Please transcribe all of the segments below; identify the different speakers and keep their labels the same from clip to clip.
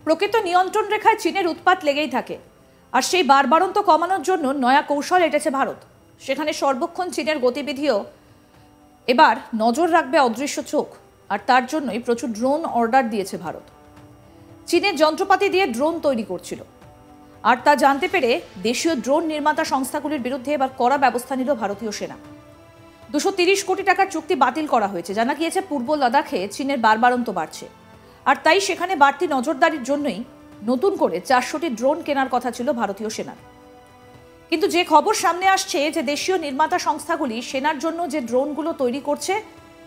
Speaker 1: প্রকৃত নিয়ন্ত্রণ রেখায় চীনের উৎপাত লেগেই থাকে, আর সেই বাড়বাড়ন্ত কমানোর জন্য নয়া কৌশল এঁটেছে ভারত। সেখানে সর্বক্ষণ চীনের গতিবিধিও এবার নজর রাখবে অদৃশ্য চোখ, আর তার জন্যই প্রচুর ড্রোন অর্ডার দিয়েছে ভারত। চীনের যন্ত্রপাতি দিয়ে ড্রোন তৈরি করছিল, আর তা জানতে পেরে দেশীয় ড্রোন নির্মাতা সংস্থাগুলির বিরুদ্ধে এবার কড়া ব্যবস্থা নিল ভারতীয় সেনা। 230 কোটি টাকার চুক্তি বাতিল করা হয়েছে। জানা গিয়েছে পূর্ব লাদাখে চীনের বাড়বাড়ন্ত বাড়ছে, আর তাই সেখানে বাড়তি নজরদারির জন্যই নতুন করে 400টি ড্রোন কেনার কথা ছিল ভারতীয় সেনার। কিন্তু যে খবর সামনে আসছে যে দেশীয় নির্মাতা সংস্থাগুলি সেনার জন্য যে ড্রোনগুলো তৈরি করছে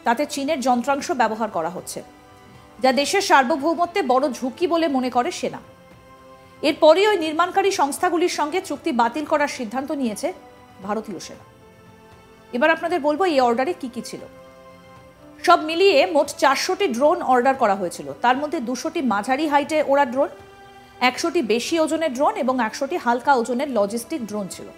Speaker 1: তাতে চীনের যন্ত্রাংশ ব্যবহার করা হচ্ছে, যা দেশের সার্বভৌমত্বে বড় ঝুঁকি বলে মনে করে সেনা। এরপরই ওই নির্মাণকারী সংস্থাগুলির সঙ্গে চুক্তি বাতিল করার সিদ্ধান্ত নিয়েছে ভারতীয় সেনা। এবার আপনাদের বলবো এই অর্ডারে কি কি ছিল। সব মিলিয়ে মোট 400টি ড্রোন অর্ডার করা হয়েছিল। তার মধ্যে 200টি মাঝারি হাইটে ওড়া ড্রোন, 100টি বেশি ওজনের ড্রোন এবং 100টি হালকা ওজনের লজিস্টিক ড্রোন ছিল।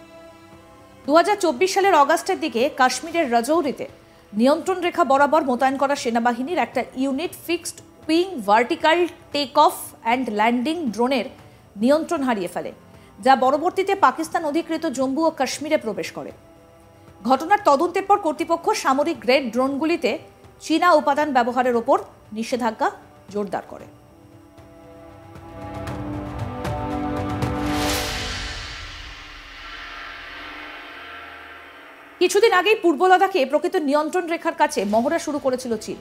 Speaker 1: 2024 সালের অগাস্টের দিকে কাশ্মীরের রাজৌরিতে নিয়ন্ত্রণ রেখা বরাবর মোতায়েন করা সেনাবাহিনীর একটা unit fixed wing vertical take off and landing ড্রোনের নিয়ন্ত্রণ হারিয়ে ফেলে, যা পরবর্তীতে পাকিস্তান অধিকৃত জম্মু ও কাশ্মীরে প্রবেশ করে। ঘটনার তদন্তের পর কর্তৃপক্ষ সামরিক গ্রেড ড্রোনগুলিতে চীনা উপাদান ব্যবহারের ওপর নিষেধাজ্ঞা জোরদার করে। কিছুদিন আগেই পূর্ব লাদাখে প্রকৃত নিয়ন্ত্রণ রেখার কাছে মহড়া শুরু করেছিল চীন।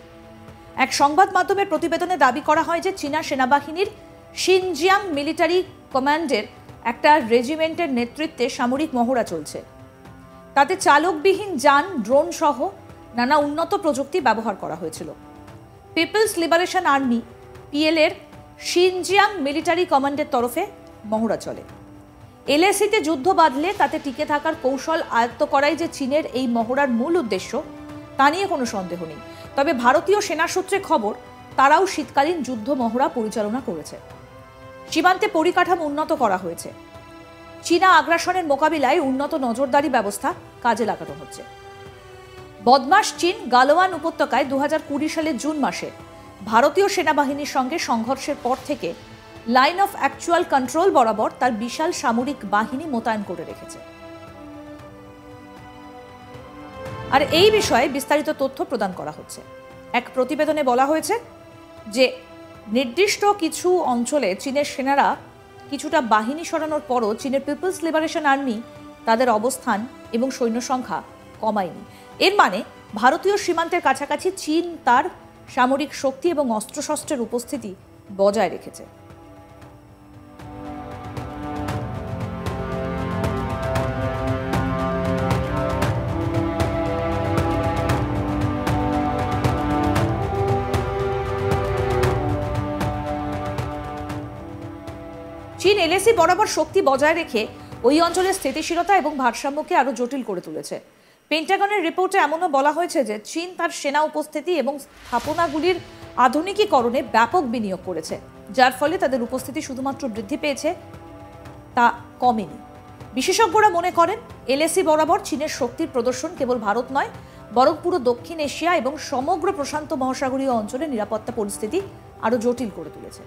Speaker 1: এক সংবাদ মাধ্যমের প্রতিবেদনে দাবি করা হয় যে চীনা সেনাবাহিনীর শিনজিয়াং মিলিটারি কমান্ডের একটা রেজিমেন্টের নেতৃত্বে সামরিক মহড়া চলছে। তাতে চালকবিহীন যান, ড্রোন সহ নানা উন্নত প্রযুক্তি ব্যবহার করা হয়েছিল। পিপলস লিবারেশন আর্মি পিএল এর শিনজিয়াং মিলিটারি কমান্ডের তরফে মহড়া চলে। এলএসিতে যুদ্ধ বাঁধলে তাতে টিকে থাকার কৌশল আয়ত্ত করাই যে চীনের এই মহড়ার মূল উদ্দেশ্য, তা নিয়ে কোনো সন্দেহ নেই। তবে ভারতীয় সেনা সূত্রে খবর, তারাও শীতকালীন যুদ্ধ মহড়া পরিচালনা করেছে। সীমান্তে পরিকাঠামো উন্নত করা হয়েছে। চীনা আগ্রাসনের মোকাবিলায় উন্নত নজরদারি ব্যবস্থা কাজে লাগানো হচ্ছে। বদমাশ চীন গালওয়ান উপত্যকায় 2020 সালের জুন মাসে ভারতীয় সেনাবাহিনীর সঙ্গে সংঘর্ষের পর থেকে লাইন অফ অ্যাকচুয়াল কন্ট্রোল বরাবর তার বিশাল সামরিক বাহিনী মোতায়েন করে রেখেছে। আর এই বিষয়ে বিস্তারিত তথ্য প্রদান করা হচ্ছে। এক প্রতিবেদনে বলা হয়েছে যে নির্দিষ্ট কিছু অঞ্চলে চীনের সেনারা কিছুটা বাহিনী সরানোর পরও চীনের পিপলস লিবারেশন আর্মি তাদের অবস্থান এবং সৈন্য সংখ্যা কমায়নি। এর মানে ভারতীয় সীমান্তের কাছাকাছি চীন তার সামরিক শক্তি এবং অস্ত্রশস্ত্রের উপস্থিতি বজায় রেখেছে। চীন এলএসি বরাবর শক্তি বজায় রেখে ওই অঞ্চলের স্থিতিশীলতা এবং ভারসাম্যকে আরো জটিল করে তুলেছে। পেন্টাগনের রিপোর্টে এমনও বলা হয়েছে যে চীন তার সেনা উপস্থিতি এবং স্থাপনাগুলির আধুনিকীকরণে ব্যাপক বিনিয়োগ করেছে, যার ফলে তাদের উপস্থিতি শুধুমাত্র বৃদ্ধি পেয়েছে, তা কমেনি। বিশেষজ্ঞরা মনে করেন এলএসি বরাবর চীনের শক্তির প্রদর্শন কেবল ভারত নয়, বরং পুরো দক্ষিণ এশিয়া এবং সমগ্র প্রশান্ত মহাসাগরীয় অঞ্চলে নিরাপত্তা পরিস্থিতি আরো জটিল করে তুলেছে।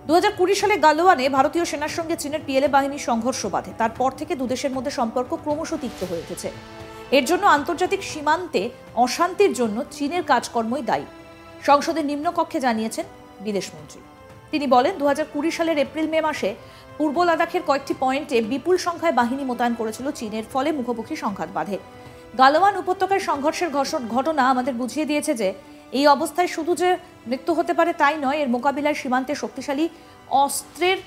Speaker 1: 2020 সালে গালওয়ানে ভারতীয় সেনার সঙ্গে চীনের পিএলএ বাহিনীর সংঘর্ষ বাধে। তারপর থেকে দুদেশের মধ্যে সম্পর্ক ক্রমশ তিক্ত হয়ে উঠেছে। এর জন্য আন্তর্জাতিক সীমান্তে অশান্তির জন্য চীনের কাজকর্মই দায়ী, সংসদের নিম্নকক্ষে জানিয়েছেন বিদেশমন্ত্রী। তিনি বলেন 2020 সালের এপ্রিল-মে মাসে পূর্ব লাদাখের কয়েকটি পয়েন্টে বিপুল সংখ্যায় বাহিনী মোতায়েন করেছিল চীনের, ফলে মুখোমুখি সংঘাত বাধে। গালওয়ান উপত্যকায় সংঘর্ষের ঘটনা আমাদের বুঝিয়ে দিয়েছে যে এই অবস্থায় শুধু যে মৃত্যু হতে পারে তাই নয়, এর মোকাবিলায় সীমান্তে শক্তিশালী অস্ত্রের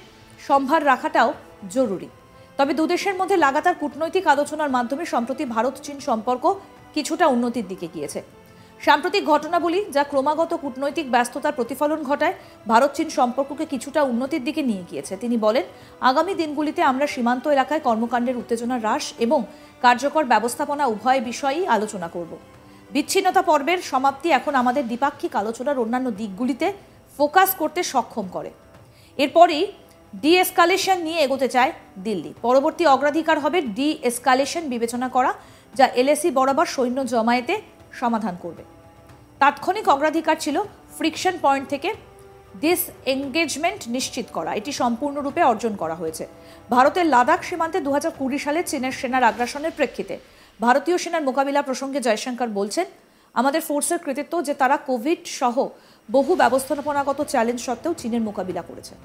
Speaker 1: সম্ভার রাখাটাও জরুরি। তবে দুদেশের মধ্যে লাগাতার কূটনৈতিক আলোচনার মাধ্যমে সম্প্রতি ভারত চীন সম্পর্ক কিছুটা উন্নতির দিকে গিয়েছে। সাম্প্রতিক ঘটনাবলী যা ক্রমাগত কূটনৈতিক ব্যস্ততার প্রতিফলন ঘটায়, ভারত চীন সম্পর্ককে কিছুটা উন্নতির দিকে নিয়ে গিয়েছে। তিনি বলেন, আগামী দিনগুলিতে আমরা সীমান্ত এলাকায় কর্মকাণ্ডের উত্তেজনা হ্রাস এবং কার্যকর ব্যবস্থাপনা উভয় বিষয়েই আলোচনা করব। বিচ্ছিন্নতা পর্বের সমাপ্তি এখন আমাদের দ্বিপাক্ষিক আলোচনার অন্যান্য দিকগুলিতে ফোকাস করতে সক্ষম করে। এরপরই ডি-এসকালেশন নিয়ে এগোতে চায় দিল্লি। পরবর্তী অগ্রাধিকার হবে ডি-এসকালেশন বিবেচনা করা, যা এলএসি বরাবর সৈন্য জমায়েতে সমাধান করবে। তাৎক্ষণিক অগ্রাধিকার ছিল ফ্রিকশন পয়েন্ট থেকে ডিসএঙ্গেজমেন্ট নিশ্চিত করা, এটি সম্পূর্ণরূপে অর্জন করা হয়েছে। ভারতের লাদাখ সীমান্তে 2020 সালে চীনের সেনার আগ্রাসনের প্রেক্ষিতে ভারতীয় সেনার মোকাবিলা প্রসঙ্গে জয়শঙ্কর বলছেন, আমাদের ফোর্সের কৃতিত্ব যে তারা কোভিড সহ বহু ব্যবস্থাপনাগত চ্যালেঞ্জ সত্ত্বেও চীনের মোকাবিলা করেছে।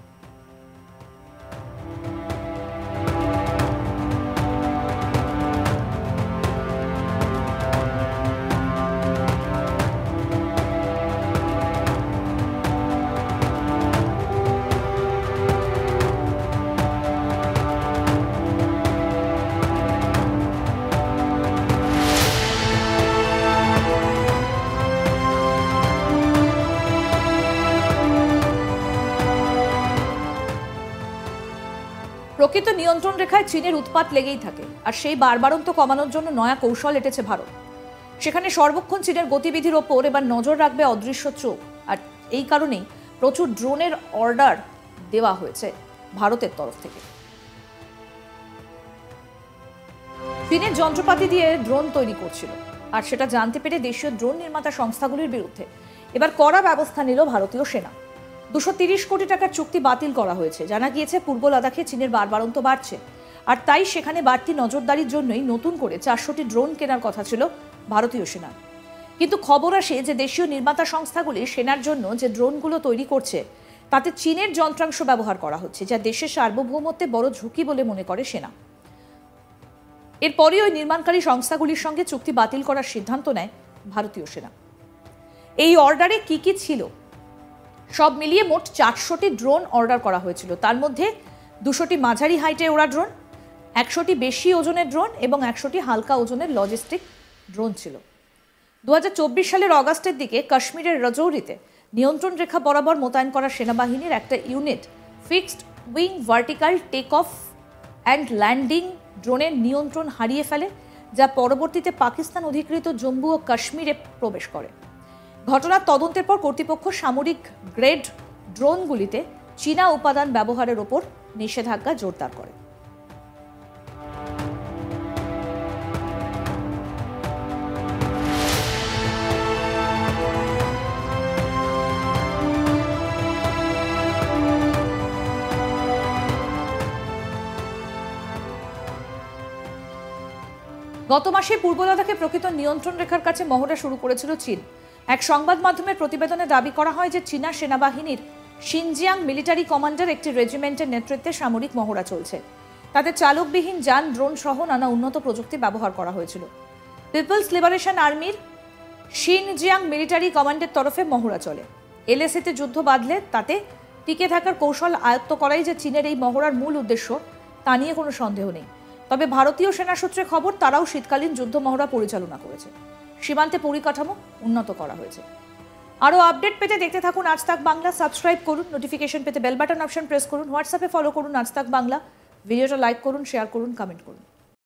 Speaker 1: প্রকৃত নিয়ন্ত্রণ রেখায় চীনের উৎপাত লেগেই থাকে, আর সেই বারবারন্ত কমানোর জন্য নয়া কৌশল এঁটেছে ভারত। সেখানে সর্বক্ষণ চীনের গতিবিধির ওপর এবার নজর রাখবে অদৃশ্য চোখ, আর এই কারণেই প্রচুর ড্রোনের অর্ডার দেওয়া হয়েছে ভারতের তরফ থেকে। চীনের যন্ত্রপাতি দিয়ে ড্রোন তৈরি করছিল, আর সেটা জানতে পেরে দেশীয় ড্রোন নির্মাতা সংস্থাগুলির বিরুদ্ধে এবার কড়া ব্যবস্থা নিল ভারতীয় সেনা। 230 কোটি টাকার চুক্তি বাতিল করা হয়েছে। জানা গিয়েছে পূর্ব লাদাখে চীনের বারবারন্ত বাড়ছে, আর তাই সেখানে বাড়তি নজরদারির জন্যই নতুন করে 400টি ড্রোন কেনার কথা ছিল ভারতীয় সেনার। কিন্তু খবর আসে যে দেশীয় নির্মাতা সংস্থাগুলি সেনার জন্য যে ড্রোনগুলো তৈরি করছে তাতে চীনের যন্ত্রাংশ ব্যবহার করা হচ্ছে, যা দেশের সার্বভৌমত্বে বড় ঝুঁকি বলে মনে করে সেনা। এরপরই ওই নির্মাণকারী সংস্থাগুলির সঙ্গে চুক্তি বাতিল করার সিদ্ধান্ত নেয় ভারতীয় সেনা। এই অর্ডারে কি কি ছিল? সব মিলিয়ে মোট 400টি ড্রোন অর্ডার করা হয়েছিল। তার মধ্যে 200টি মাঝারি হাইটে ওড়া ড্রোন, 100টি বেশি ওজনের ড্রোন এবং 100টি হালকা ওজনের লজিস্টিক ড্রোন ছিল। 2024 সালের অগাস্টের দিকে কাশ্মীরের রাজৌরিতে নিয়ন্ত্রণ রেখা বরাবর মোতায়েন করা সেনাবাহিনীর একটা unit fixed wing vertical take off and landing ড্রোনের নিয়ন্ত্রণ হারিয়ে ফেলে, যা পরবর্তীতে পাকিস্তান অধিকৃত জম্মু ও কাশ্মীরে প্রবেশ করে। ঘটনার তদন্তের পর কর্তৃপক্ষ সামরিক গ্রেড ড্রোনগুলিতে চীনা উপাদান ব্যবহারের ওপর নিষেধাজ্ঞা জোরদার করে। গত মাসে পূর্ব লাদাখে প্রকৃত নিয়ন্ত্রণ রেখার কাছে মহড়া শুরু করেছিল চীন। এক সংবাদ মাধ্যমের প্রতিবেদনে দাবি করা হয় যে চীনা সেনাবাহিনীর শিনজিয়াং মিলিটারি কমান্ডার একটি রেজিমেন্টের নেতৃত্বে সামরিক মহড়া চলছে। তাতে চালকবিহীন যান, ড্রোন সহ নানা উন্নত প্রযুক্তি ব্যবহার করা হয়েছিল। পিপলস লিবারেশন আর্মির শিনজিয়াং মিলিটারি কমান্ডের তরফে মহড়া চলে। এলএসিতে যুদ্ধ বাঁধলে তাতে টিকে থাকার কৌশল আয়ত্ত করাই যে চীনের এই মহড়ার মূল উদ্দেশ্য, তা নিয়ে কোনো সন্দেহ নেই। তবে ভারতীয় সেনা সূত্রে খবর, তারাও শীতকালীন যুদ্ধ মহড়া পরিচালনা করেছে। সীমান্তে পরিকাঠামো উন্নত করা হয়েছে। আরও আপডেট পেতে দেখতে থাকুন আজ তাক বাংলা। সাবস্ক্রাইব করুন, নোটিফিকেশন পেতে বেল বাটন অপশন প্রেস করুন, হোয়াটসঅ্যাপে ফলো করুন আজ তাক বাংলা। ভিডিওটা লাইক করুন, শেয়ার করুন, কমেন্ট করুন।